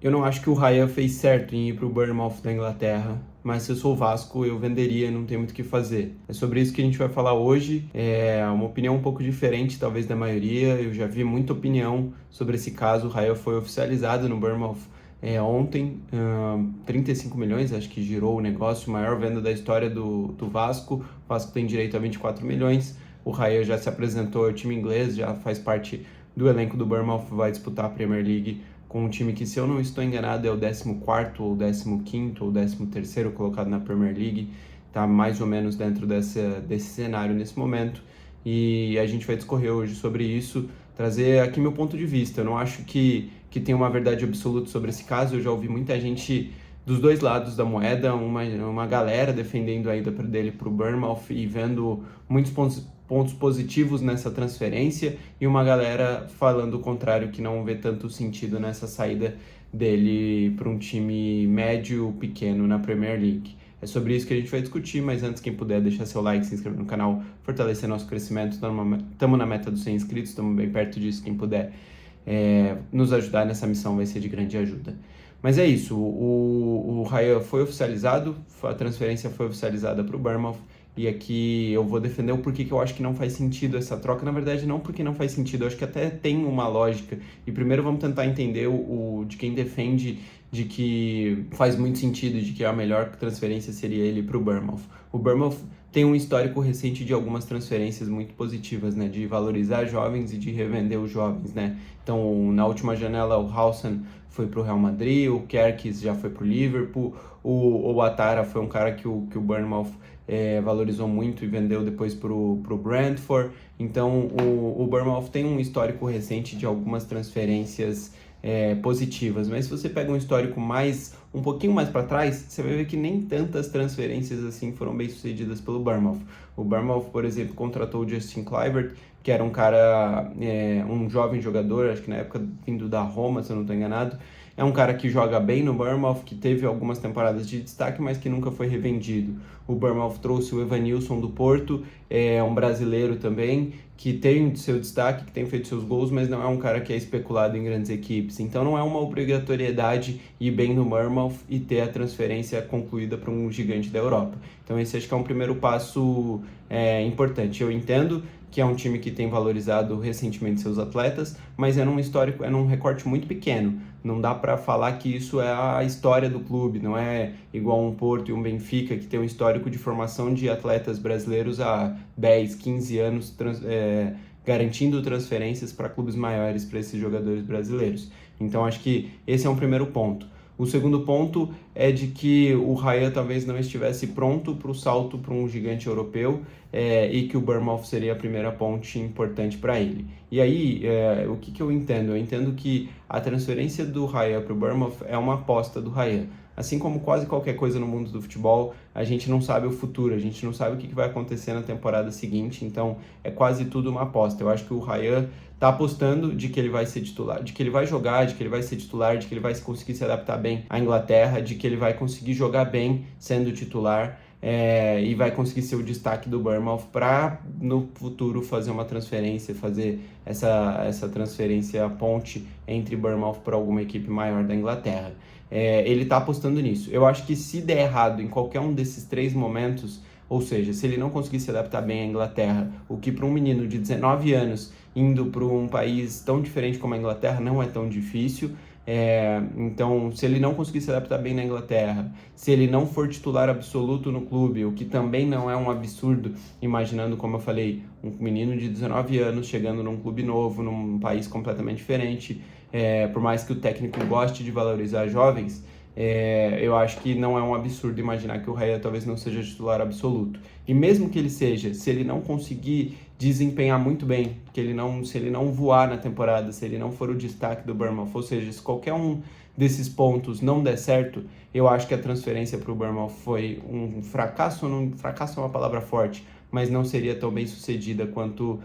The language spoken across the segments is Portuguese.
Eu não acho que o Raya fez certo em ir para o Bournemouth da Inglaterra, mas se eu sou o Vasco, eu venderia, não tem muito o que fazer. É sobre isso que a gente vai falar hoje. É uma opinião um pouco diferente, talvez, da maioria. Eu já vi muita opinião sobre esse caso. O Raya foi oficializado no Bournemouth ontem, 35 milhões, acho que girou o negócio, maior venda da história do Vasco. O Vasco tem direito a 24 milhões. O Raya já se apresentou ao time inglês, já faz parte do elenco do Bournemouth, vai disputar a Premier League com um time que, se eu não estou enganado, é o 14º ou 15º ou 13º colocado na Premier League, tá mais ou menos dentro desse cenário nesse momento, e a gente vai discorrer hoje sobre isso, trazer aqui meu ponto de vista. Eu não acho que tem uma verdade absoluta sobre esse caso. Eu já ouvi muita gente dos dois lados da moeda, uma galera defendendo a ida dele para o Bournemouth e vendo muitos pontos positivos nessa transferência, e uma galera falando o contrário, que não vê tanto sentido nessa saída dele para um time médio pequeno na Premier League. É sobre isso que a gente vai discutir, mas antes, quem puder, deixar seu like, se inscrever no canal, fortalecer nosso crescimento. Estamos na meta dos 100 inscritos, estamos bem perto disso. Quem puder nos ajudar nessa missão vai ser de grande ajuda. Mas é isso, o Raya foi oficializado, a transferência foi oficializada para o Bournemouth, e aqui eu vou defender o porquê que eu acho que não faz sentido essa troca. Na verdade, não porque não faz sentido, eu acho que até tem uma lógica. E primeiro vamos tentar entender de quem defende de que faz muito sentido, de que a melhor transferência seria ele para o Bournemouth. O Bournemouth tem um histórico recente de algumas transferências muito positivas, né? De valorizar jovens e de revender os jovens, né? Então, na última janela, o Howson foi para o Real Madrid, o Kerkez já foi para o Liverpool, o Ouattara foi um cara que o Bournemouth valorizou muito e vendeu depois para o Brentford. Então, o Bournemouth tem um histórico recente de algumas transferências positivas, mas se você pega um histórico um pouquinho mais para trás, você vai ver que nem tantas transferências assim foram bem sucedidas pelo Bournemouth. O Bournemouth, por exemplo, contratou o Justin Kluivert, que era um cara, um jovem jogador, acho que na época vindo da Roma, se eu não estou enganado. É um cara que joga bem no Bournemouth, que teve algumas temporadas de destaque, mas que nunca foi revendido. O Bournemouth trouxe o Evanilson do Porto, um brasileiro também, que tem seu destaque, que tem feito seus gols, mas não é um cara que é especulado em grandes equipes. Então não é uma obrigatoriedade ir bem no Bournemouth e ter a transferência concluída para um gigante da Europa. Então esse acho que é um primeiro passo importante. Eu entendo que é um time que tem valorizado recentemente seus atletas, mas é num recorte muito pequeno. Não dá para falar que isso é a história do clube, não é igual um Porto e um Benfica, que tem um histórico de formação de atletas brasileiros há 10, 15 anos, garantindo transferências para clubes maiores para esses jogadores brasileiros. Então acho que esse é um primeiro ponto. O segundo ponto é de que o Raya talvez não estivesse pronto para o salto para um gigante europeu, e que o Bournemouth seria a primeira ponte importante para ele. E aí, o que eu entendo? Eu entendo que a transferência do Raya para o Bournemouth é uma aposta do Raya. Assim como quase qualquer coisa no mundo do futebol, a gente não sabe o futuro, a gente não sabe o que vai acontecer na temporada seguinte, então é quase tudo uma aposta. Eu acho que o Raya está apostando de que ele vai ser titular, de que ele vai jogar, de que ele vai ser titular, de que ele vai conseguir se adaptar bem à Inglaterra, de que ele vai conseguir jogar bem sendo titular, e vai conseguir ser o destaque do Bournemouth para no futuro fazer uma transferência, fazer essa transferência ponte entre Bournemouth para alguma equipe maior da Inglaterra. Ele está apostando nisso. Eu acho que se der errado em qualquer um desses três momentos, ou seja, se ele não conseguir se adaptar bem à Inglaterra, o que para um menino de 19 anos indo para um país tão diferente como a Inglaterra não é tão difícil. Então, se ele não conseguir se adaptar bem na Inglaterra, se ele não for titular absoluto no clube, o que também não é um absurdo, imaginando, como eu falei, um menino de 19 anos chegando num clube novo, num país completamente diferente, por mais que o técnico goste de valorizar jovens, eu acho que não é um absurdo imaginar que o Raya talvez não seja titular absoluto. E mesmo que ele seja, se ele não conseguir desempenhar muito bem, se ele não voar na temporada, se ele não for o destaque do Bournemouth, ou seja, se qualquer um desses pontos não der certo, eu acho que a transferência para o Bournemouth foi um fracasso. Fracasso é uma palavra forte, mas não seria tão bem sucedida quanto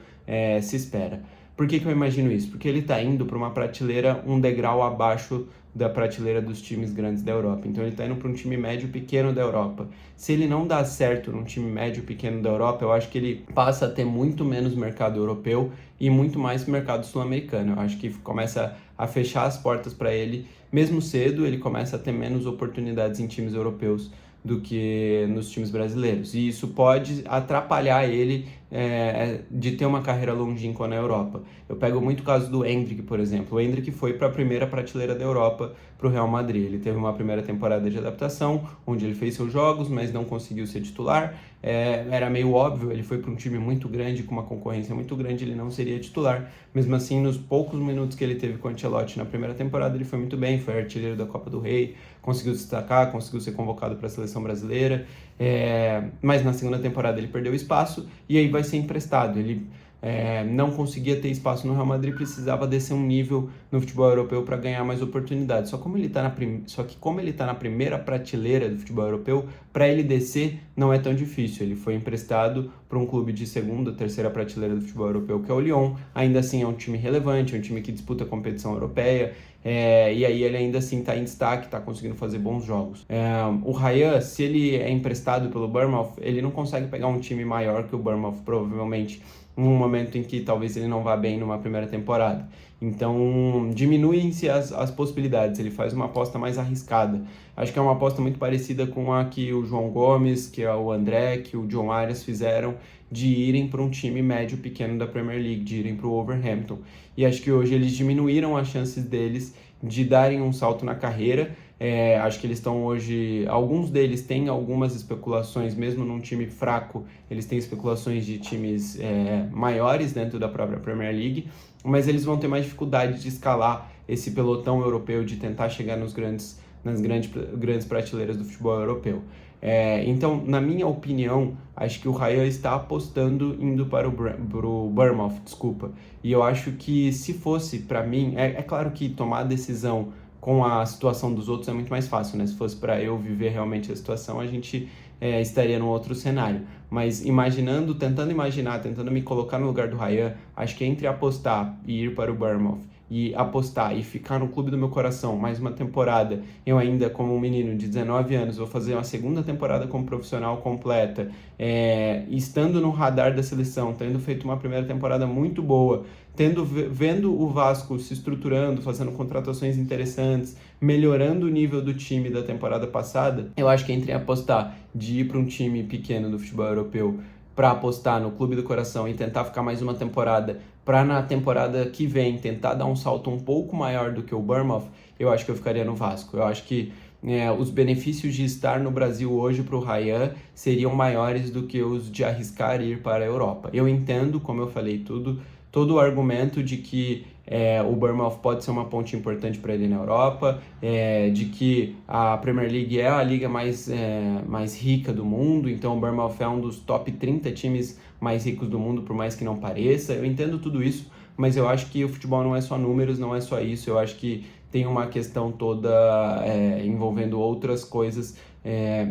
se espera. Por que eu imagino isso? Porque ele está indo para uma prateleira um degrau abaixo da prateleira dos times grandes da Europa. Então ele está indo para um time médio pequeno da Europa. Se ele não dá certo num time médio pequeno da Europa, eu acho que ele passa a ter muito menos mercado europeu e muito mais mercado sul-americano. Eu acho que começa a fechar as portas para ele, mesmo cedo, ele começa a ter menos oportunidades em times europeus do que nos times brasileiros. E isso pode atrapalhar ele de ter uma carreira longínqua na Europa. Eu pego muito o caso do Endrick, por exemplo. O Endrick foi para a primeira prateleira da Europa, para o Real Madrid. Ele teve uma primeira temporada de adaptação, onde ele fez seus jogos, mas não conseguiu ser titular. Era meio óbvio, ele foi para um time muito grande, com uma concorrência muito grande, ele não seria titular. Mesmo assim, nos poucos minutos que ele teve com o Ancelotti na primeira temporada, ele foi muito bem, foi artilheiro da Copa do Rei, conseguiu destacar, conseguiu ser convocado para a seleção brasileira, mas na segunda temporada ele perdeu espaço e aí vai ser emprestado. Ele não conseguia ter espaço no Real Madrid, precisava descer um nível no futebol europeu para ganhar mais oportunidades. Só que como ele está na primeira prateleira do futebol europeu, para ele descer não é tão difícil. Ele foi emprestado para um clube de segunda, terceira prateleira do futebol europeu, que é o Lyon. Ainda assim é um time relevante, é um time que disputa a competição europeia, e aí ele ainda assim está em destaque, está conseguindo fazer bons jogos. O Raya, se ele é emprestado pelo Bournemouth, ele não consegue pegar um time maior que o Bournemouth, provavelmente, num momento em que talvez ele não vá bem numa primeira temporada. Então, diminuem-se as possibilidades, ele faz uma aposta mais arriscada. Acho que é uma aposta muito parecida com a que o João Gomes, que é o André, que o John Arias fizeram, de irem para um time médio pequeno da Premier League, de irem para o Wolverhampton. E acho que hoje eles diminuíram as chances deles de darem um salto na carreira. Acho que eles estão hoje, alguns deles têm algumas especulações, mesmo num time fraco, eles têm especulações de times maiores dentro da própria Premier League, mas eles vão ter mais dificuldade de escalar esse pelotão europeu, de tentar chegar nas grandes prateleiras do futebol europeu. Então, na minha opinião, acho que o Raya está apostando indo para o Bournemouth, e eu acho que se fosse para mim, é claro que tomar a decisão com a situação dos outros é muito mais fácil, né? Se fosse para eu viver realmente a situação, a gente estaria num outro cenário. Mas tentando me colocar no lugar do Raya, acho que entre apostar e ir para o Bournemouth e apostar e ficar no clube do meu coração mais uma temporada, eu ainda como um menino de 19 anos vou fazer uma segunda temporada como profissional completa, estando no radar da seleção, tendo feito uma primeira temporada muito boa, vendo o Vasco se estruturando, fazendo contratações interessantes, melhorando o nível do time da temporada passada, eu acho que entre apostar de ir para um time pequeno do futebol europeu para apostar no clube do coração e tentar ficar mais uma temporada, para na temporada que vem tentar dar um salto um pouco maior do que o Bournemouth, eu acho que eu ficaria no Vasco. Eu acho que os benefícios de estar no Brasil hoje para o Raya seriam maiores do que os de arriscar ir para a Europa. Eu entendo, como eu falei, todo o argumento de que o Bournemouth pode ser uma ponte importante para ele na Europa, de que a Premier League é a liga mais rica do mundo, então o Bournemouth é um dos top 30 times mais ricos do mundo, por mais que não pareça. Eu entendo tudo isso, mas eu acho que o futebol não é só números, não é só isso. Eu acho que tem uma questão toda envolvendo outras coisas.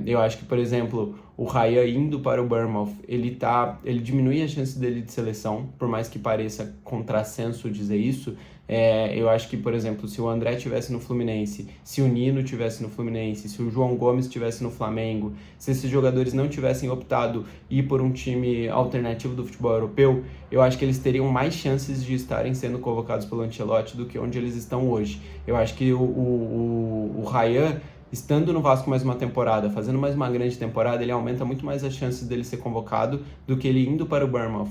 Eu acho que, por exemplo, o Raya indo para o Bournemouth, ele diminui a chance dele de seleção, por mais que pareça contrassenso dizer isso. Eu acho que, por exemplo, se o André estivesse no Fluminense, se o Nino estivesse no Fluminense, se o João Gomes estivesse no Flamengo, se esses jogadores não tivessem optado ir por um time alternativo do futebol europeu, eu acho que eles teriam mais chances de estarem sendo convocados pelo Ancelotti do que onde eles estão hoje. Eu acho que o Raya, estando no Vasco mais uma temporada, fazendo mais uma grande temporada, ele aumenta muito mais as chances dele ser convocado do que ele indo para o Bournemouth,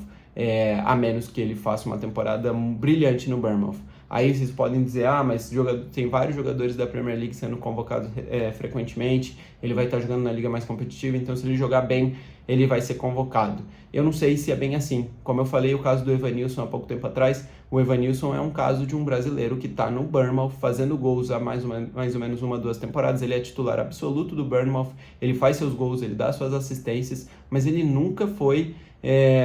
a menos que ele faça uma temporada brilhante no Bournemouth. Aí vocês podem dizer, mas tem vários jogadores da Premier League sendo convocados frequentemente, ele vai estar jogando na liga mais competitiva, então se ele jogar bem, ele vai ser convocado. Eu não sei se é bem assim. Como eu falei, o caso do Evanilson há pouco tempo atrás, o Evanilson é um caso de um brasileiro que está no Bournemouth fazendo gols há mais ou menos 1-2 temporadas. Ele é titular absoluto do Bournemouth, ele faz seus gols, ele dá suas assistências, mas ele nunca foi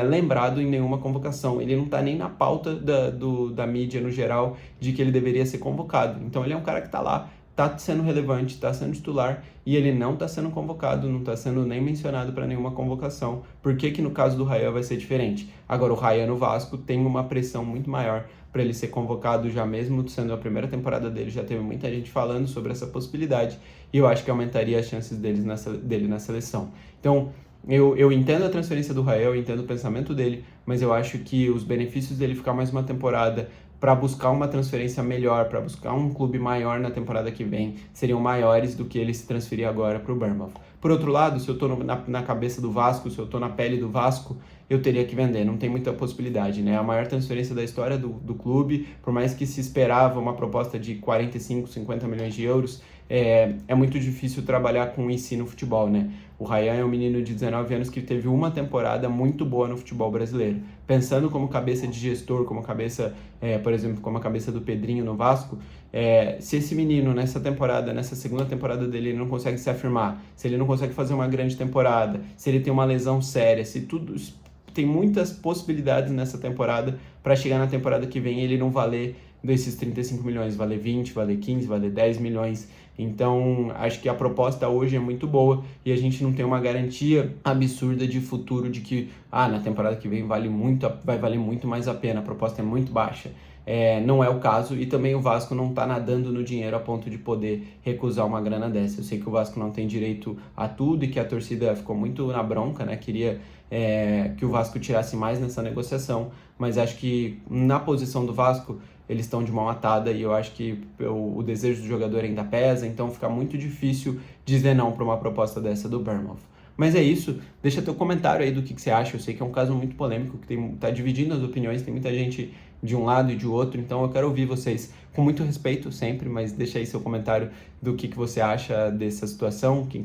lembrado em nenhuma convocação. Ele não está nem na pauta da mídia no geral de que ele deveria ser convocado. Então ele é um cara que está lá, está sendo relevante, está sendo titular e ele não está sendo convocado, não está sendo nem mencionado para nenhuma convocação. Por que no caso do Raya vai ser diferente? Agora o Raya no Vasco tem uma pressão muito maior para ele ser convocado já mesmo, sendo a primeira temporada dele, já teve muita gente falando sobre essa possibilidade, e eu acho que aumentaria as chances dele na seleção. Então, eu entendo a transferência do Rael, eu entendo o pensamento dele, mas eu acho que os benefícios dele ficar mais uma temporada para buscar uma transferência melhor, para buscar um clube maior na temporada que vem, seriam maiores do que ele se transferir agora para o Bournemouth. Por outro lado, se eu estou na cabeça do Vasco, se eu estou na pele do Vasco, eu teria que vender, não tem muita possibilidade, né? A maior transferência da história do clube, por mais que se esperava uma proposta de 45, 50 milhões de euros, é muito difícil trabalhar com isso no futebol, né? O Ryan é um menino de 19 anos que teve uma temporada muito boa no futebol brasileiro. Pensando como cabeça de gestor, como cabeça, por exemplo, como a cabeça do Pedrinho no Vasco, se esse menino nessa temporada, nessa segunda temporada dele, ele não consegue se afirmar, se ele não consegue fazer uma grande temporada, se ele tem uma lesão séria, se tudo... Tem muitas possibilidades nessa temporada para chegar na temporada que vem ele não valer desses 35 milhões, valer 20, valer 15, valer 10 milhões. Então, acho que a proposta hoje é muito boa e a gente não tem uma garantia absurda de futuro de que na temporada que vem vai valer muito mais a pena, a proposta é muito baixa. Não é o caso, e também o Vasco não está nadando no dinheiro a ponto de poder recusar uma grana dessa. Eu sei que o Vasco não tem direito a tudo e que a torcida ficou muito na bronca, né? Queria que o Vasco tirasse mais nessa negociação, mas acho que na posição do Vasco eles estão de mão atada e eu acho que o desejo do jogador ainda pesa, então fica muito difícil dizer não para uma proposta dessa do Bournemouth. Mas é isso, deixa teu comentário aí do que você acha. Eu sei que é um caso muito polêmico, que tá dividindo as opiniões, tem muita gente de um lado e de outro, então eu quero ouvir vocês com muito respeito sempre, mas deixa aí seu comentário do que você acha dessa situação, o que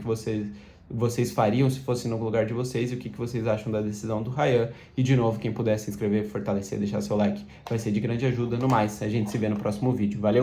vocês fariam se fosse no lugar de vocês e o que vocês acham da decisão do Ryan. E de novo, quem puder se inscrever, fortalecer, deixar seu like, vai ser de grande ajuda. No mais, a gente se vê no próximo vídeo. Valeu!